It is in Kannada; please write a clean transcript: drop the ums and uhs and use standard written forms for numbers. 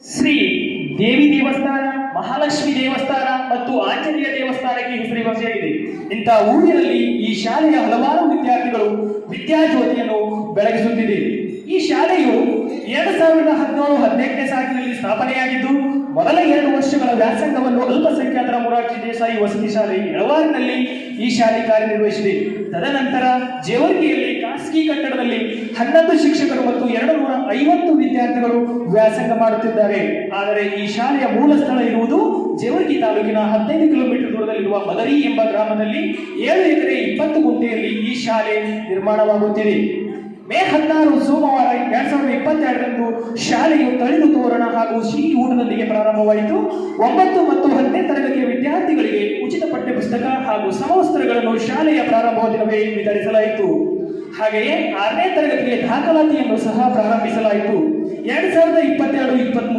ಶ್ರೀ ದೇವಿ ದೇವಸ್ಥಾನ, ಮಹಾಲಕ್ಷ್ಮಿ ದೇವಸ್ಥಾನ ಮತ್ತು ಆಂಜನೇಯ ದೇವಸ್ಥಾನಕ್ಕೆ ಹೆಸರುವಾಸಿಯಾಗಿದೆ. ಇಂಥ ಊರಿನಲ್ಲಿ ಈ ಶಾಲೆಯ ಹಲವಾರು ವಿದ್ಯಾರ್ಥಿಗಳು ವಿದ್ಯಾಜ್ಯೋತಿಯನ್ನು ಬೆಳಗಿಸುತ್ತಿದೆ. ಈ ಶಾಲೆಯು 2017-18ನೇ ಸಾಲಿನಲ್ಲಿ ಸ್ಥಾಪನೆಯಾಗಿದ್ದು, ಮೊದಲ 2 ವರ್ಷಗಳ ವ್ಯಾಸಂಗವನ್ನು ಅಲ್ಪಸಂಖ್ಯಾತರ ಮೊರಾರ್ಜಿ ದೇಸಾಯಿ ವಸತಿ ಶಾಲೆ ಯಳವಾರಿನಲ್ಲಿ ಈ ಶಾಲೆ ಕಾರ್ಯನಿರ್ವಹಿಸಿದೆ. ತದನಂತರ ಜೇವರ್ಗಿಯಲ್ಲಿ ಖಾಸಗಿ ಕಟ್ಟಡದಲ್ಲಿ 11 ಶಿಕ್ಷಕರು ಮತ್ತು 250 ವಿದ್ಯಾರ್ಥಿಗಳು ವ್ಯಾಸಂಗ ಮಾಡುತ್ತಿದ್ದಾರೆ. ಆದರೆ ಈ ಶಾಲೆಯ ಮೂಲ ಸ್ಥಳ ಇರುವುದು ಜೇವರ್ಗಿ ತಾಲೂಕಿನ 15 ಕಿಲೋಮೀಟರ್ ದೂರದಲ್ಲಿರುವ ಮದರಿ ಎಂಬ ಗ್ರಾಮದಲ್ಲಿ 7 ಎಕರೆ 20 ಗುಂಟೆಯಲ್ಲಿ ಈ ಶಾಲೆ ನಿರ್ಮಾಣವಾಗುತ್ತಿದೆ. ಮೇ 16 ಸೋಮವಾರ 2022ರಂದು ಶಾಲೆಯು ತಳಿರು ತೋರಣ ಹಾಗೂ ಸಿಹಿ ಊಟದೊಂದಿಗೆ ಪ್ರಾರಂಭವಾಯಿತು. 9 ಮತ್ತು 10ನೇ ತರಗತಿಯ ವಿದ್ಯಾರ್ಥಿಗಳಿಗೆ ಉಚಿತ ಪಠ್ಯಪುಸ್ತಕ ಹಾಗೂ ಸಮವಸ್ತ್ರಗಳನ್ನು ಶಾಲೆಯ ಪ್ರಾರಂಭ ದಿನವೇ ವಿತರಿಸಲಾಯಿತು. ಹಾಗೆಯೇ 6ನೇ ತರಗತಿಗೆ ದಾಖಲಾತಿಯನ್ನು ಸಹ ಪ್ರಾರಂಭಿಸಲಾಯಿತು. 2022-23